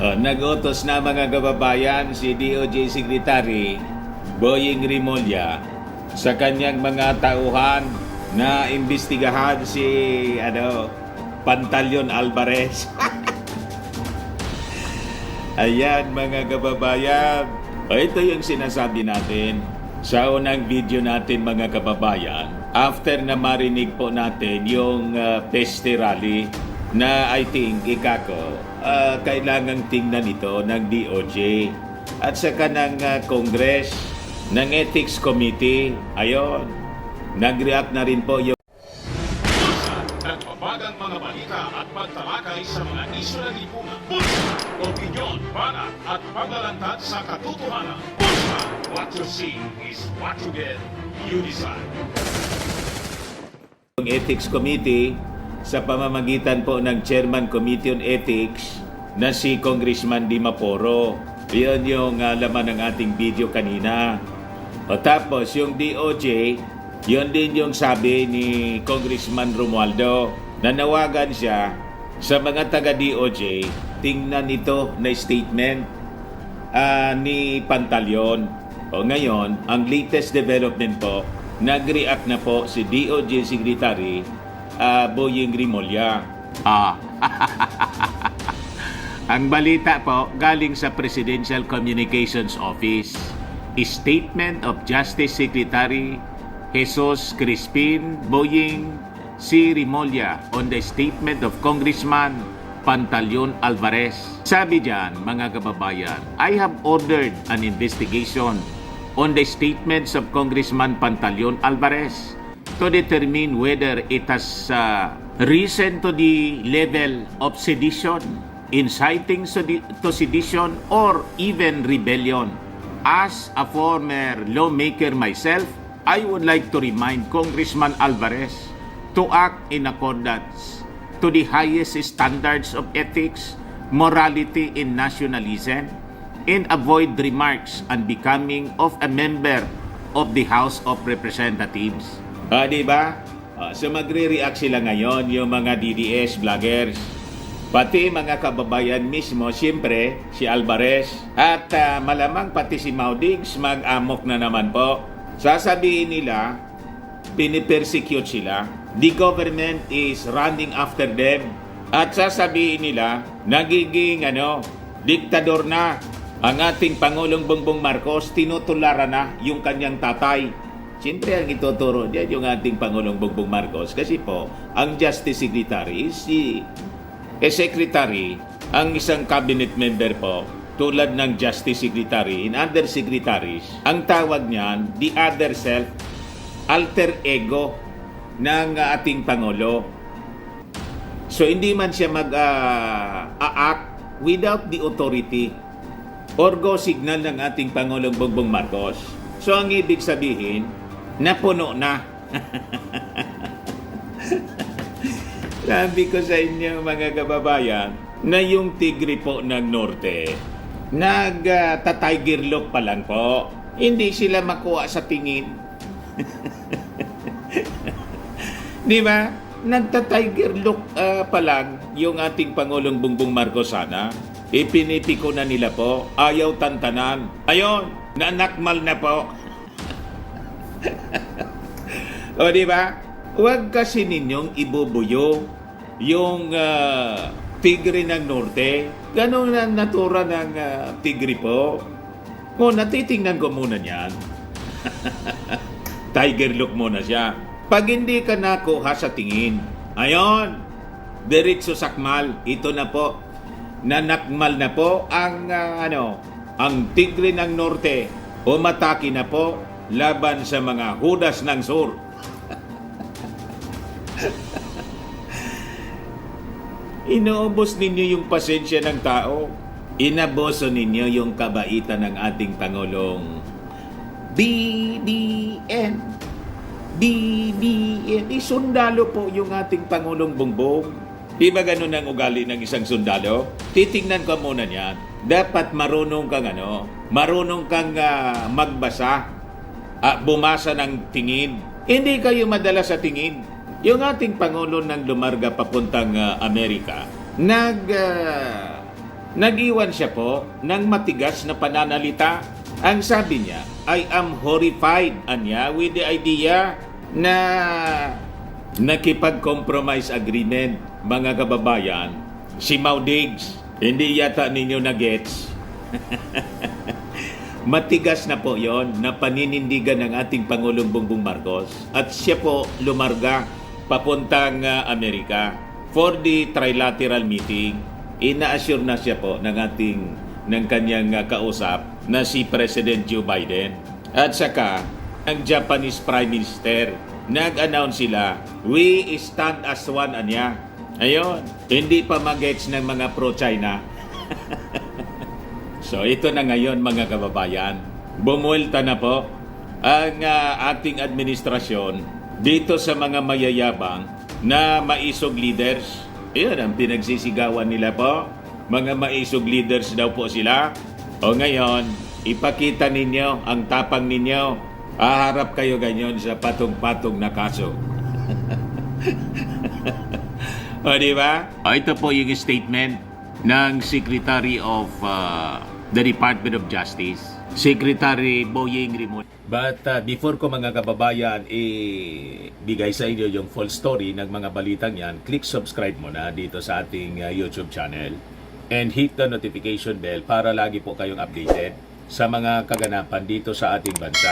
Nag-utos na mga kababayan si DOJ Secretary Boying Rimulya sa kanyang mga tauhan na imbestigahan si Pantaleon Alvarez. Ayan mga kababayan. Ito yung sinasabi natin sa unang video natin mga kababayan. After na marinig po natin yung peste rally na I think kailangang tingnan ito ng DOJ at saka ng Congress, ng Ethics Committee. Ayon, nag-react na rin po yung nagbabagang mga balita at pagtalakay sa mga isyu ng lipunan. Pulsa, opinyon, banat at paglalantad sa katotohanan. Pulsa, what you see is what you get. You decide. Ethics Committee sa pamamagitan po ng Chairman Committee on Ethics na si Congressman Dimaporo. Iyon yung laman ng ating video kanina. O tapos yung DOJ, yun din yung sabi ni Congressman Romualdo, nanawagan siya sa mga taga-DOJ, tingnan ito na statement ni Pantaleon. O ngayon, ang latest development po, nag-react na po si DOJ Secretary Boying Rimulya. Ang balita po galing sa Presidential Communications Office. Statement of Justice Secretary Jesus Crispin Boying C. Rimulya on the statement of Congressman Pantaleon Alvarez. Sabi diyan, mga kababayan, I have ordered an investigation on the statements of Congressman Pantaleon Alvarez to determine whether it has risen to the level of sedition, inciting to sedition, or even rebellion. As a former lawmaker myself, I would like to remind Congressman Alvarez to act in accordance to the highest standards of ethics, morality, and nationalism, and avoid remarks unbecoming of a member of the House of Representatives. Diba? So magre-react sila ngayon yung mga DDS vloggers. Pati mga kababayan mismo, siyempre, si Alvarez. At malamang pati si Maudigs mag-amok na naman po. Sasabihin nila, pinipersecute sila. The government is running after them. At sasabihin nila, nagiging diktador na ang ating Pangulong Bongbong Marcos, tinutularan na yung kanyang tatay. Siyempre, ang ituturo diyan yung ating Pangulong Bongbong Marcos kasi po, ang Justice Secretary is Secretary, ang isang cabinet member po, tulad ng Justice Secretary and other secretaries, ang tawag niyan, the other self, alter ego ng ating Pangulo. So, hindi man siya mag-act without the authority or go signal ng ating Pangulong Bongbong Marcos. So, ang ibig sabihin, napuno na. Sabi ko sa inyo mga kababayan na yung tigre po ng Norte nag-tiger look pa lang po. Hindi sila makuha sa tingin. Di ba? Nagta-tiger look pa lang yung ating Pangulong Bongbong Marcos sana. Ipinipiko na nila po. Ayaw tantanan. Ayon, nanakmal na po. O di ba? Huwag kasi ninyong ibubuyo yung tigre ng Norte. Ganun ang natura ng tigre po. Kung natitingnan ko muna niyan, tiger look muna siya. Pag hindi ka nakuha sa tingin, ayon, diretso sakmal. Ito na po, nanakmal na po ang tigre ng Norte. Umatake na po laban sa mga hudas ng Sur. Inuubos ninyo yung pasensya ng tao. Inaboso ninyo yung kabaitan ng ating Pangulong. BBM. BBM. Sundalo po yung ating Pangulong Bongbong. Di ba ganun ang ugali ng isang sundalo? Titingnan ko muna niyan. Dapat marunong kang magbasa, bumasa ng tingin. Hindi kayo madala sa tingin. Yung ating Pangulo nang lumarga papuntang Amerika, Nag-iwan siya po ng matigas na pananalita. Ang sabi niya, I am horrified, anya, with the idea na nakipag-compromise agreement, mga kababayan, si Mau Diggs. Hindi yata ninyo na-gets. Matigas na po yon na paninindigan ng ating Pangulong Bongbong Marcos. At siya po lumarga papuntang Amerika for the trilateral meeting. Ina-assure na siya po ng kanyang kausap na si President Joe Biden. At saka, ang Japanese Prime Minister, nag-announce sila, we stand as one, anya. Ayun, hindi pa magets ng mga pro-China. So, ito na ngayon mga kababayan. Bumuelta na po ang ating administrasyon dito sa mga mayayabang na maisog leaders. Iyan ang pinagsisigawan nila po. Mga maisog leaders daw po sila. O ngayon, ipakita ninyo ang tapang ninyo. Haharap kayo ganyan sa patong-patong na kaso. O diba? Ito po yung statement ng Secretary of the Department of Justice, Secretary Boying Rimon. But before ko mga kababayan bigay sa inyo yung full story ng mga balitang yan, click subscribe muna dito sa ating YouTube channel and hit the notification bell para lagi po kayong updated sa mga kaganapan dito sa ating bansa.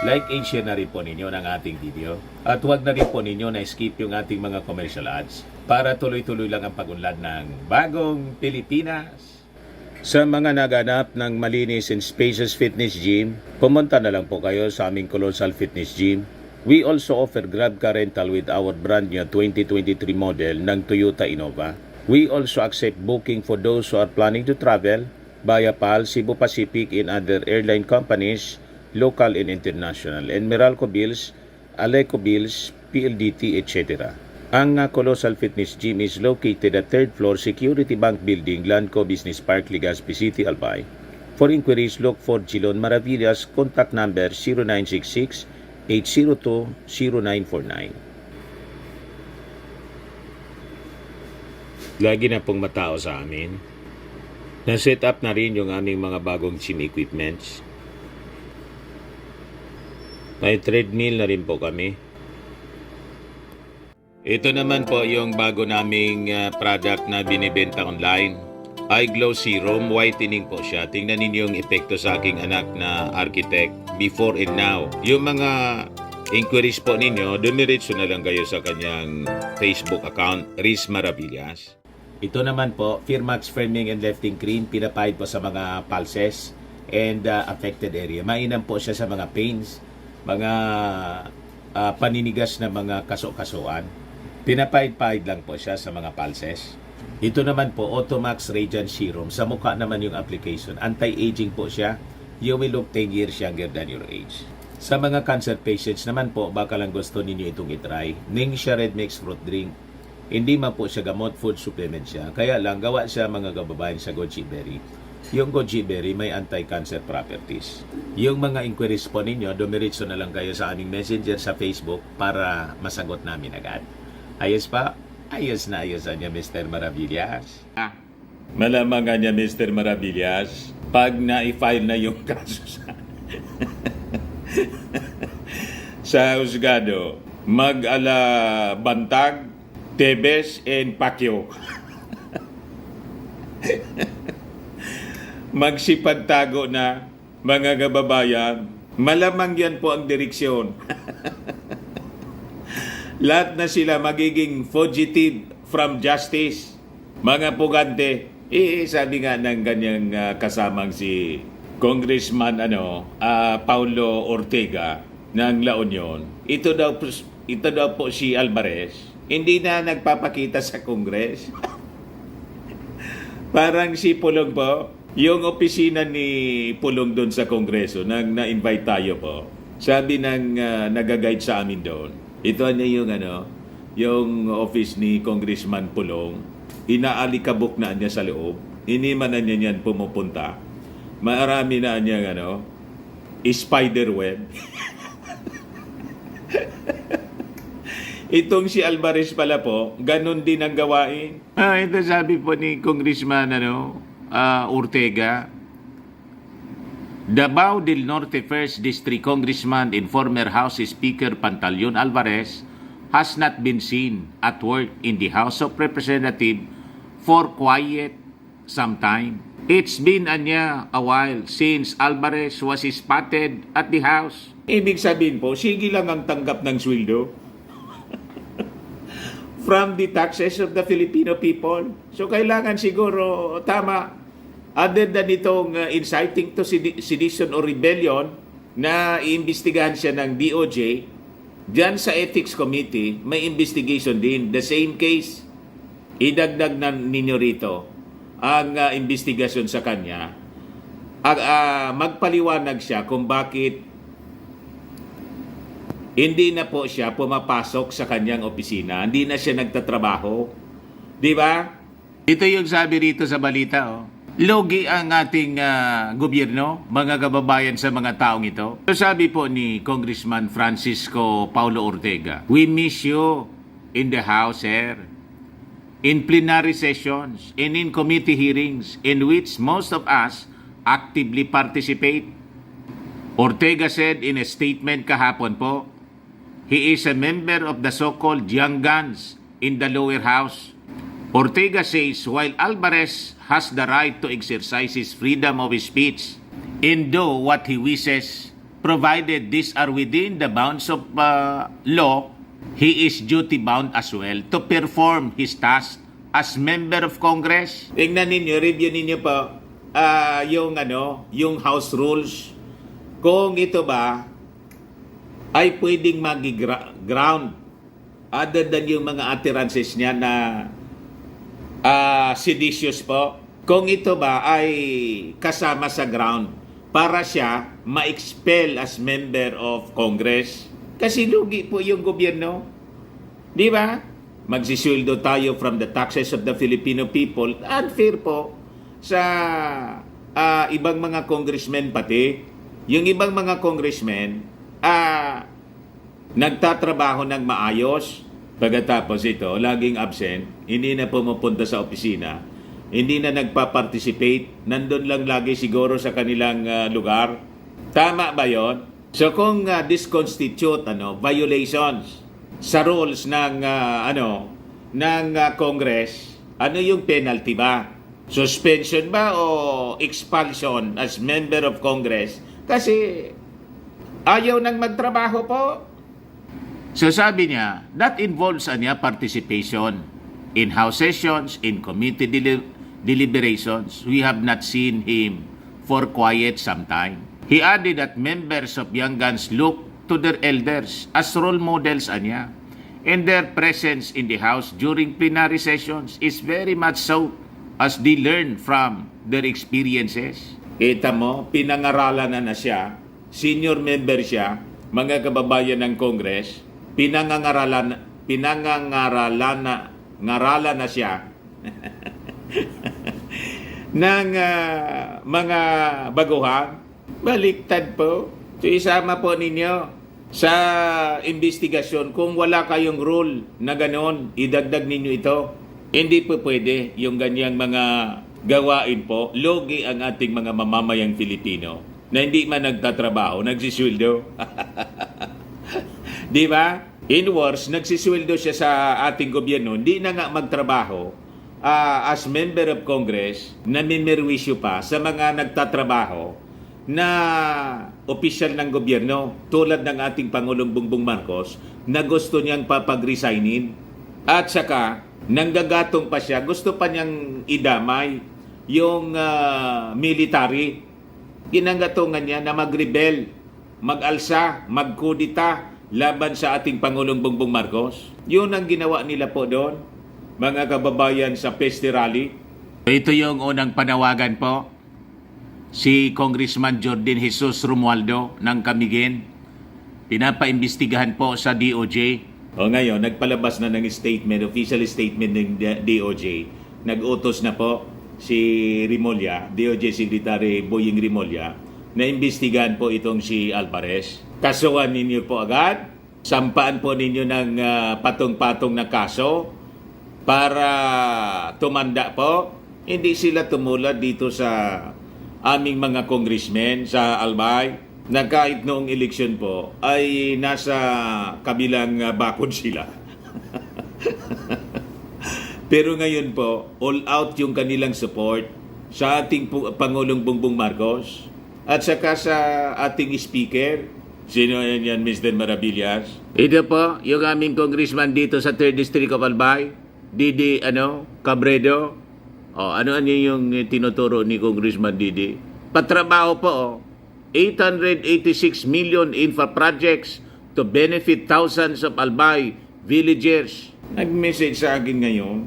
Like and share na rin po ninyo ng ating video. At huwag na rin po ninyo na skip yung ating mga commercial ads para tuloy-tuloy lang ang pag-unlad ng bagong Pilipinas. Sa mga naganap ng malinis and spacious fitness gym, pumunta na lang po kayo sa aming Colossal Fitness Gym. We also offer Grab car rental with our brand new 2023 model ng Toyota Innova. We also accept booking for those who are planning to travel via PAL, Cebu Pacific and other airline companies, local and international, and Meralco Bills, Aleco Bills, PLDT, etc. Ang Colossal Fitness Gym is located at 3rd floor Security Bank Building, Lanco Business Park, Legazpi City, Albay. For inquiries, look for Gilon Maravillas, contact number 0966-802-0949. Lagi na pong matao sa amin. Na-set up na rin yung aming mga bagong gym equipments. May treadmill na rin po kami. Ito naman po yung bago naming product na binibenta online. Eye Glow Serum, whitening po siya. Tingnan ninyo yung epekto sa aking anak na architect before and now. Yung mga inquiries po ninyo, dumiretso na lang kayo sa kanyang Facebook account, Riz Maravillas. Ito naman po, Firmax Firming and Lifting Cream, pinapahid po sa mga pulses and affected area. Mainam po siya sa mga pains, mga paninigas na mga kaso-kasuan. Pinapahid-pahid lang po siya sa mga pulses. Ito naman po, Automax Radiant Serum. Sa mukha naman yung application. Anti-aging po siya. You will look 10 years younger than your age. Sa mga cancer patients naman po, baka lang gusto ninyo itong itry. Ningxia Red Mix Fruit Drink. Hindi man po siya gamot, food supplement siya. Kaya lang, gawa siya mga kababayan sa goji berry. Yung goji berry may anti-cancer properties. Yung mga inquiries po ninyo, dumiretso na lang kayo sa aming messenger sa Facebook para masagot namin agad. Ayos pa? Ayos na ayos niya, Mr. Maravillas. Malamang nga niya, Mr. Maravillas, pag na-file na yung kaso sa husgado, mag-ala Bantag, Tebes, and Pacquiao. Magsipagtago na, mga kababayan, malamang yan po ang direksyon. Lahat na sila magiging fugitive from justice. Mga pugante, sabi nga ng ganyang kasamang si Congressman Paulo Ortega ng La Union. Ito daw po si Alvarez, hindi na nagpapakita sa Congress. Parang si Pulong po, yung opisina ni Pulong doon sa Kongreso, nang na-invite tayo po, sabi ng nag-guide sa amin doon, ito niya yung office ni Congressman Pulong, inaalikabok na niya sa loob, iniman na niya niyan pumupunta, marami na niya spider web. Itong si Alvarez pala po, ganun din ang gawain. Ito sabi po ni Congressman Ortega, Davao del Norte 1st District Congressman and former House Speaker Pantaleon Alvarez has not been seen at work in the House of Representatives for quite some time. It's been a while since Alvarez was spotted at the House. Ibig sabihin po, sige lang ang tanggap ng sweldo from the taxes of the Filipino people. So kailangan siguro, tama, other than itong inciting to sedition or rebellion na iimbestigahan siya ng DOJ, dyan sa Ethics Committee, may investigation din. The same case, idagdag na ninyo rito ang investigasyon sa kanya. Magpaliwanag siya kung bakit hindi na po siya pumapasok sa kanyang opisina. Hindi na siya nagtatrabaho. Di ba? Ito yung sabi rito sa balita, oh. Logi ang ating gobyerno, mga kababayan sa mga taong ito. So sabi po ni Congressman Francisco Paulo Ortega, we miss you in the House, sir. In plenary sessions and in committee hearings in which most of us actively participate. Ortega said in a statement kahapon po, he is a member of the so-called young guns in the lower house. Ortega says while Alvarez has the right to exercise his freedom of speech and do what he wishes, provided these are within the bounds of law, he is duty-bound as well to perform his task as member of Congress. Tingnan ninyo, review ninyo po yung House rules. Kung ito ba ay pwedeng mag-ground other than yung mga utterances niya na seditious po. Kung ito ba ay kasama sa ground para siya ma-expel as member of Congress. Kasi lugi po yung gobyerno. Di ba? Magsisweldo tayo from the taxes of the Filipino people. Unfair po sa ibang mga congressmen pati. Yung ibang mga congressmen nagtatrabaho ng maayos. Pagkatapos ito, laging absent, hindi na pumupunta sa opisina, hindi na nagpa-participate, nandun lang lagi siguro sa kanilang lugar. Tama ba yon? So kung this constitute violations sa rules ng Congress, ano yung penalty ba? Suspension ba o expulsion as member of Congress? Kasi ayaw nang magtrabaho po. So sabi niya, that involves participation in House sessions, in committee deliberations. We have not seen him for quite some time. He added that members of Young Guns look to their elders as role models anya. And their presence in the House during plenary sessions is very much so as they learn from their experiences. Kita mo, pinangaralan na siya, senior member siya, mga kababayan ng Congress, pinangaralan na siya ng mga baguhan. Baliktad po. So isama po ninyo sa investigasyon kung wala kayong rule na ganon, idagdag ninyo ito. Hindi po pwede yung ganyang mga gawain po. Logi ang ating mga mamamayang Filipino na hindi man nagtatrabaho, nagsisweldo. Di ba? In words, nagsisweldo siya sa ating gobyerno, hindi na nga magtrabaho as member of Congress, namimirwisyo pa sa mga nagtatrabaho na opisyal ng gobyerno tulad ng ating Pangulong Bongbong Marcos na gusto niyang papag-resignin. At saka, nanggagatong pa siya, gusto pa niyang idamay yung military. Ginanggatungan niya na mag-rebel, mag-alsa, magkudita laban sa ating Pangulong Bongbong Marcos. Yun ang ginawa nila po doon, mga kababayan sa Peste Rally. Ito yung unang panawagan po. Si Congressman Jordan Jesus Romualdo ng Camiguin. Pinapaimbestigahan po sa DOJ. O ngayon, nagpalabas na ng statement, official statement ng DOJ. Nag-utos na po si Remulla, DOJ Secretary Boying Remulla, na imbestigahan po itong si Alvarez. Kasuhan ninyo po agad, sampaan po ninyo ng patong-patong na kaso para tumanda po Hindi sila tumulad dito sa aming mga congressmen sa Albay na kahit noong eleksyon po ay nasa kabilang bakod sila. Pero ngayon po, all out yung kanilang support sa ating Pangulong Bongbong Marcos at saka sa ating speaker. Sino yan, Mr. Maravillas? Ito po, yung aming congressman dito sa 3rd District of Albay, Didi Cabredo. Ano yung tinuturo ni Congressman Didi? Patrabaho po, 886 million infra projects to benefit thousands of Albay villagers. Nag-message sa akin ngayon.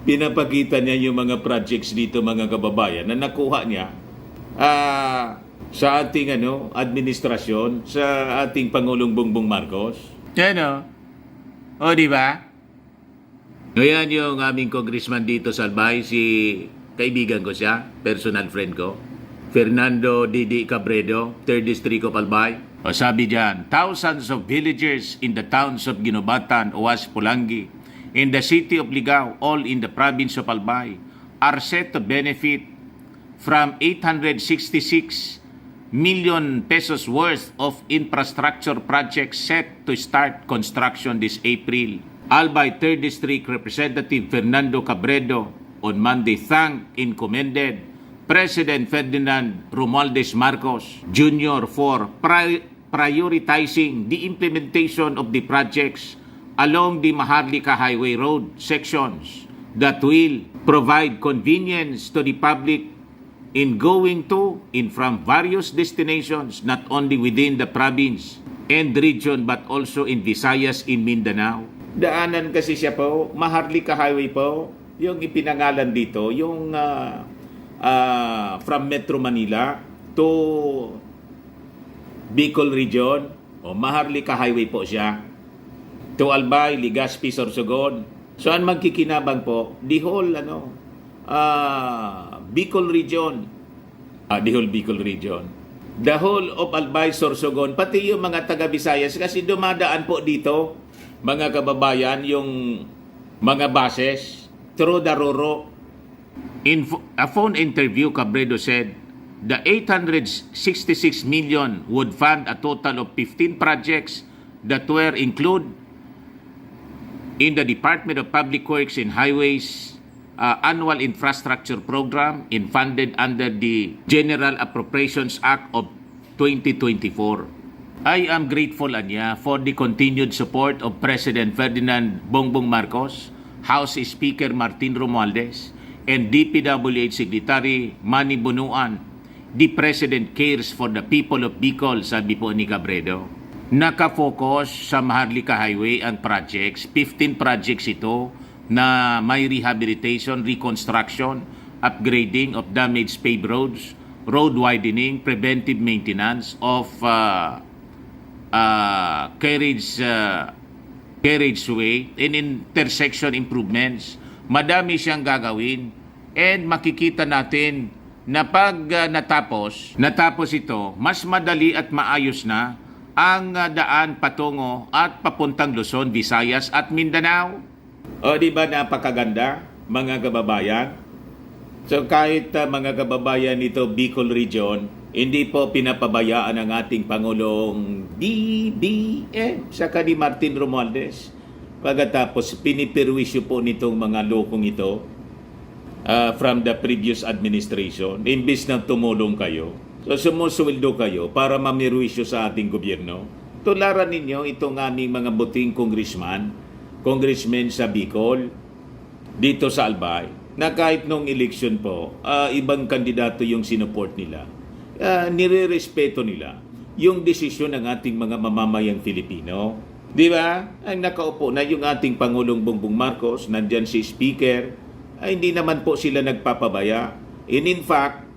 Pinapakita niya yung mga projects dito, mga kababayan, na nakuha niya sa ating administrasyon, sa ating Pangulong Bongbong Marcos. Ano? O, di ba? Ngayon yung aming congressman dito sa Albay, si kaibigan ko siya, personal friend ko, Fernando Didi Cabredo, 3rd District of Albay. O sabi diyan, thousands of villagers in the towns of Ginobatan, Owas, Pulangi, in the city of Ligao, all in the province of Albay, are set to benefit from 866 million pesos worth of infrastructure projects set to start construction this April. Albay 3rd District Representative Fernando Cabredo on Monday thanked and commended President Ferdinand Romualdez Marcos Jr. for prioritizing the implementation of the projects along the Maharlika Highway Road sections that will provide convenience to the public in going to and from various destinations not only within the province and region but also in Visayas in Mindanao. Daanan kasi siya po, Maharlika Highway po, yung ipinangalan dito, yung from Metro Manila to Bicol Region, o Maharlika Highway po siya, to Albay, Legazpi, Sorsogon. So, ang magkikinabang po, the whole, Bicol Region, the whole Bicol Region, the whole of Albay, Sorsogon, pati yung mga taga-Visayas, kasi dumadaan po dito, mga kababayan, yung mga bases through Daroro. In a phone interview, Cabredo said, the 866 million would fund a total of 15 projects that were included in the Department of Public Works and Highways Annual Infrastructure Program and funded under the General Appropriations Act of 2024. I am grateful, Anya, for the continued support of President Ferdinand Bongbong Marcos, House Speaker Martin Romualdez, and DPWH Secretary Manny Bunuan. The President cares for the people of Bicol, sabi po ni Cabredo. Nakafocus sa Maharlika Highway ang projects, 15 projects ito na may rehabilitation, reconstruction, upgrading of damaged paved roads, road widening, preventive maintenance of carriageway and intersection improvements. Madami siyang gagawin and makikita natin na pag natapos ito, mas madali at maayos na ang daan patungo at papuntang Luzon, Visayas at Mindanao. O di ba napakaganda, mga kababayan? So kahit mga kababayan nito Bicol Region, hindi po pinapabayaan ang ating Pangulong BBM saka ni Martin Romualdez. Pagkatapos pinipirwisyo po nitong mga lokong ito from the previous administration. Imbis na tumulong kayo, so sumusuweldo kayo para mamirwisyo sa ating gobyerno. Tularan ninyo itong aming mga buting congressmen sa Bicol, dito sa Albay, na kahit nung eleksyon po, ibang kandidato yung sinuport nila. Nire-respeto nila yung desisyon ng ating mga mamamayang Filipino. Di ba? Ang nakaupo na yung ating Pangulong Bongbong Marcos, nandyan si Speaker, ay hindi naman po sila nagpapabaya. And in fact,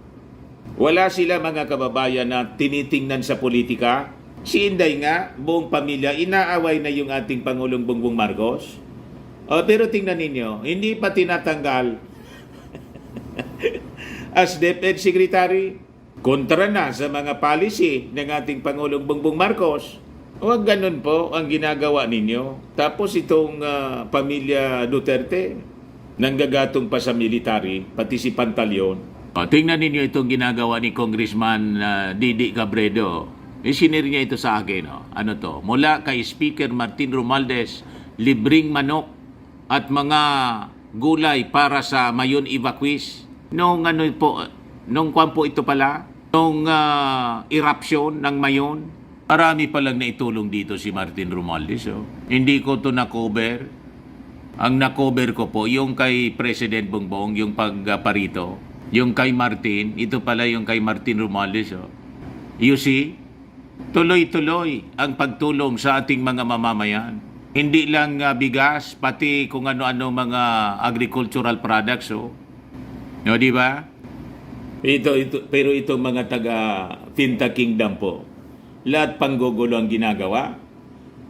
wala sila mga kababayan na tinitingnan sa politika. Si Inday nga, buong pamilya, inaaway na yung ating Pangulong Bongbong Marcos. Pero tingnan ninyo, hindi pa tinatanggal as DepEd Secretary. Kontra na sa mga policy ng ating Pangulong Bongbong Marcos. Huwag ganun po ang ginagawa ninyo. Tapos itong pamilya Duterte, Nanggagatong pa sa military, pati si Pantalyon. Tingnan ninyo itong ginagawa ni Congressman Didi Cabredo. Isinir niya ito sa akin. Ano to? Mula kay Speaker Martin Romualdez, libreng manok at mga gulay para sa Mayon evacuees. Nung kwan po ito pala, nung eruption ng Mayon, marami palang naitulong dito si Martin Romualdez. Hindi ko to na-cover. Ang na-cover ko po, yung kay President Bongbong, yung pagparito. Yung kay Martin, ito pala yung kay Martin Romualdez. You see, tuloy-tuloy ang pagtulong sa ating mga mamamayan. Hindi lang bigas, pati kung ano-ano mga agricultural products. No, di ba? Pero itong mga taga Finta Kingdom po, lahat panggugulo ang ginagawa.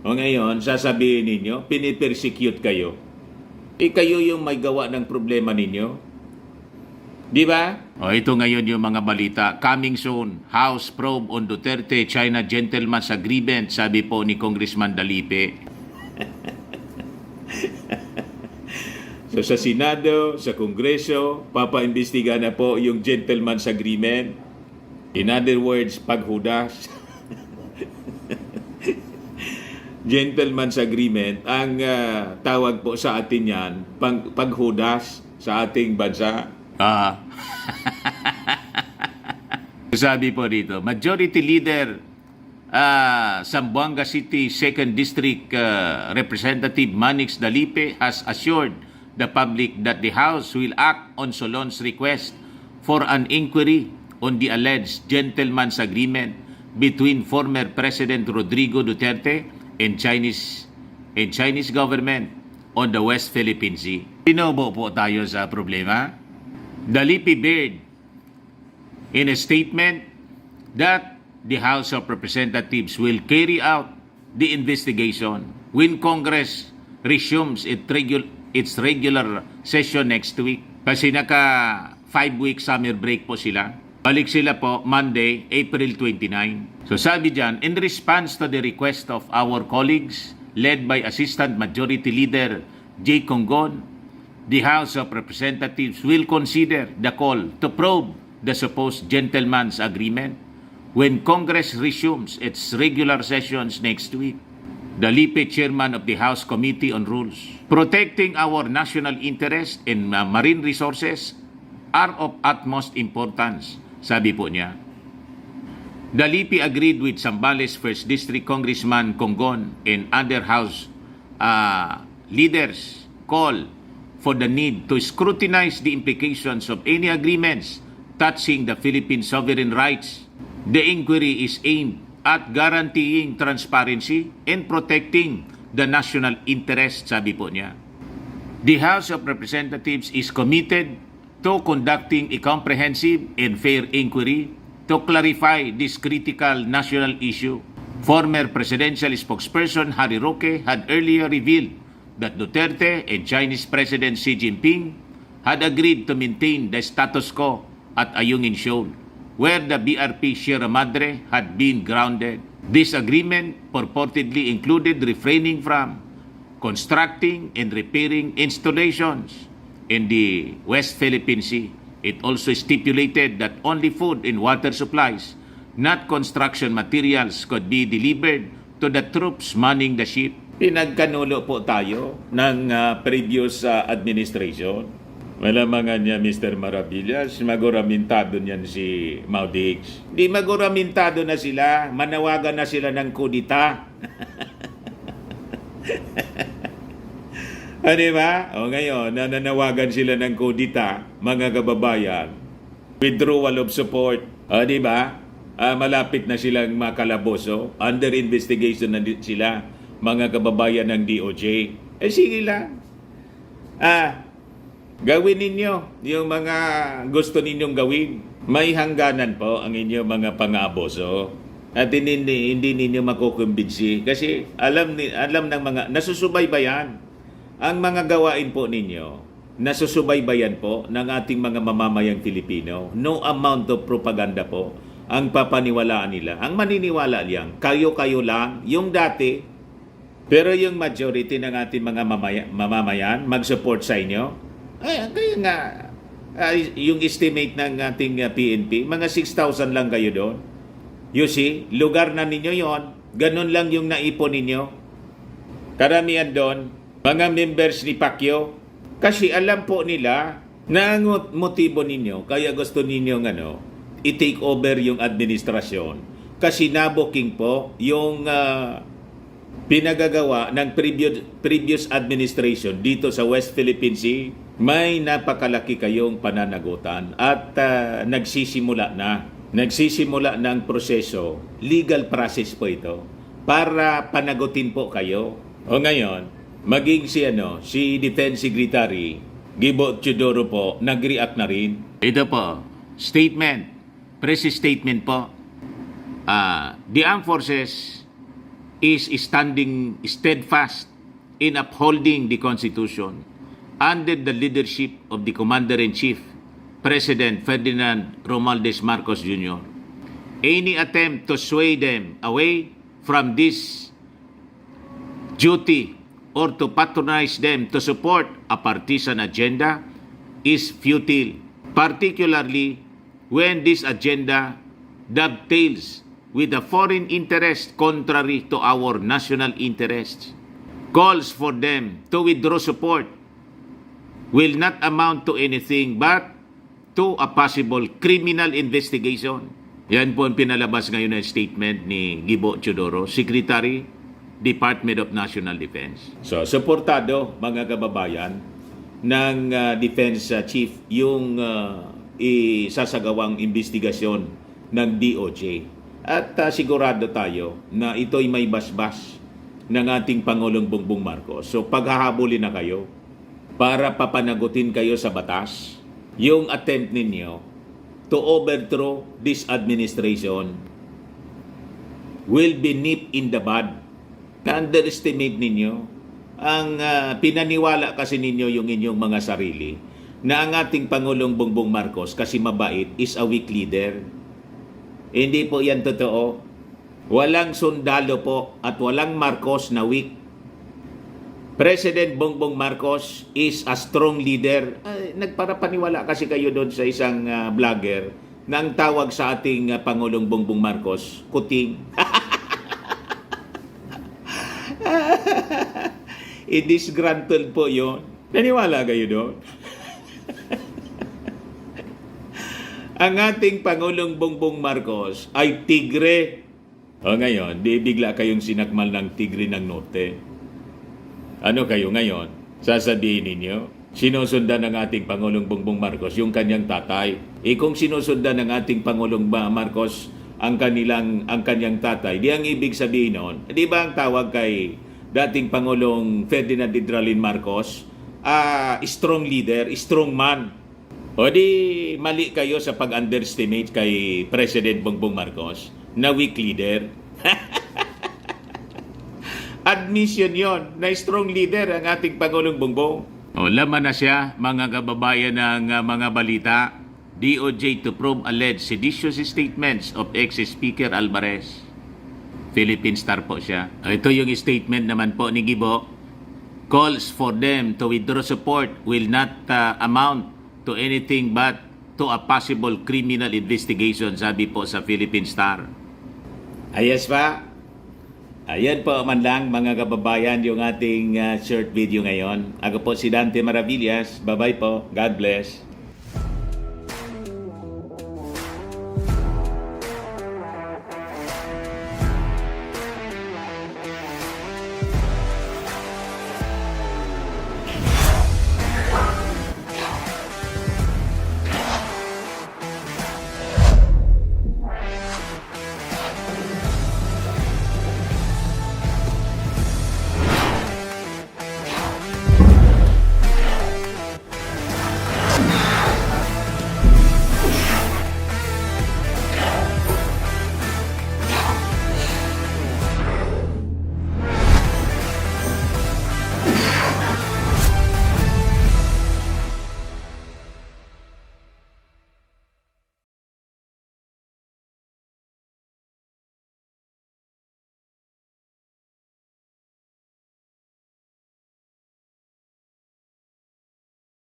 O ngayon, sasabihin ninyo, pinipersecute kayo. Kayo yung may gawa ng problema ninyo. Di ba? Ito ngayon yung mga balita. Coming soon, House probe on Duterte-China Gentleman's Agreement, sabi po ni Congressman Dalipe. So sa Senado, sa Kongreso, papaimbestiga na po yung Gentleman's Agreement. In other words, paghudas. Gentleman's Agreement, ang tawag po sa atin yan, paghudas sa ating bansa. Sabi po dito, Majority Leader Zamboanga City 2nd District Representative Manix Dalipe has assured the public that the House will act on Solon's request for an inquiry on the alleged gentleman's agreement between former President Rodrigo Duterte and Chinese government on the West Philippine Sea. Tinobo po tayo sa problema. Dalipe Baird in a statement that the House of Representatives will carry out the investigation when Congress resumes its regular session next week. Kasi naka 5-week summer break po sila. Balik sila po Monday, April 29. So sabi dyan, in response to the request of our colleagues led by Assistant Majority Leader Jay Congon, the House of Representatives will consider the call to probe the supposed gentleman's agreement when Congress resumes its regular sessions next week. Dalipe, Chairman of the House Committee on Rules. Protecting our national interest in marine resources are of utmost importance, sabi po niya. Dalipe agreed with Zambales 1st District Congressman Congon and other House leaders' call for the need to scrutinize the implications of any agreements touching the Philippine sovereign rights. The inquiry is aimed at guaranteeing transparency and protecting the national interest, sabi po niya. The House of Representatives is committed to conducting a comprehensive and fair inquiry to clarify this critical national issue. Former presidential spokesperson Harry Roque had earlier revealed that Duterte and Chinese President Xi Jinping had agreed to maintain the status quo at Ayungin Shoal, where the BRP Sierra Madre had been grounded. This agreement purportedly included refraining from constructing and repairing installations in the West Philippine Sea. It also stipulated that only food and water supplies, not construction materials, could be delivered to the troops manning the ship. Pinagkanulo po tayo ng previous administration. Malamangan niya Mr. Maravillas, magoramintado niyan si Maudix. Di magoramintado na sila, manawagan na sila ng kudita. Di ba? O ngayon, nananawagan sila ng kudita, mga kababayan. Withdrawal of support. Di ba? Malapit na silang makalaboso. Under investigation na sila, mga kababayan ng DOJ. Sige lang. Gawin ninyo yung mga gusto ninyong gawin. May hangganan po ang inyong mga pang-aaboso. At hindi ninyo makukumbinsi. Kasi alam ng mga, nasusubaybayan. Ang mga gawain po ninyo, nasusubaybayan po ng ating mga mamamayang Pilipino. No amount of propaganda po ang papaniwalaan nila. Ang maniniwala liyan, kayo-kayo lang, yung dati, pero yung majority ng ating mga mamamayan mag-support sa inyo. Ay, kaya nga, yung estimate ng ating PNP, mga 6,000 lang kayo doon. You see, lugar na ninyo yon, ganun lang yung naipon ninyo. Karamihan doon, mga members ni Pacquiao, kasi alam po nila na ang motibo ninyo, kaya gusto ninyong i-take over yung administrasyon. Kasi nabuking po yung pinagagawa ng previous administration dito sa West Philippine Sea. May napakalaki kayong pananagutan at nagsisimula ng proseso, legal process po ito, para panagutin po kayo. O ngayon, maging si Defense Secretary Gibo Teodoro po, nag-react na rin. Ito po, statement, press statement po. The Armed Forces is standing steadfast in upholding the Constitution under the leadership of the Commander-in-Chief, President Ferdinand Romualdez Marcos Jr. Any attempt to sway them away from this duty or to patronize them to support a partisan agenda is futile, particularly when this agenda dovetails with a foreign interest contrary to our national interests. Calls for them to withdraw support will not amount to anything but to a possible criminal investigation. Yan po ang pinalabas ngayon ng statement ni Gibo Teodoro, Secretary, Department of National Defense. So, suportado mga kababayan ng Defense Chief yung isasagawang investigasyon ng DOJ. At sigurado tayo na ito'y may basbas ng ating Pangulong Bongbong Marcos. So paghahabulin na kayo para papanagutin kayo sa batas yung attempt ninyo to overthrow this administration will be nipped in the bud. Na-underestimate ninyo ang pinaniwala kasi ninyo yung inyong mga sarili na ang ating Pangulong Bongbong Marcos kasi mabait is a weak leader. Hindi po yan totoo. Walang sundalo po at walang Marcos na weak. President Bongbong Marcos is a strong leader. Nagparapaniwala kasi kayo doon sa isang vlogger na ang tawag sa ating Pangulong Bongbong Marcos, kuting. I-disgruntled po yun. Naniwala kayo doon? Ang ating Pangulong Bongbong Marcos ay tigre. O ngayon, di bigla kayong sinakmal ng tigre ng norte. Ano kayo ngayon? Sasabihin ninyo, sinusundan ng ating Pangulong Bongbong Marcos yung kanyang tatay. Kung sinusundan ng ating Pangulong Marcos ang kanyang tatay, di ang ibig sabihin noon, di ba ang tawag kay dating Pangulong Ferdinand Hidralin Marcos, strong leader, strong man. O di mali kayo sa pag-underestimate kay President Bongbong Marcos na weak leader. Admission yon na strong leader ang ating Pangulong Bongbong. O laman na siya, mga kababayan ng mga balita. DOJ to probe alleged seditious statements of ex-Speaker Alvarez. Philippine Star po siya. Ito yung statement naman po ni Gibo. Calls for them to withdraw support will not amount to anything but to a possible criminal investigation, sabi po sa Philippine Star. Ayos pa. Ayan po man lang mga kababayan yung ating short video ngayon. Ako po si Dante Maravillas. Bye-bye po. God bless.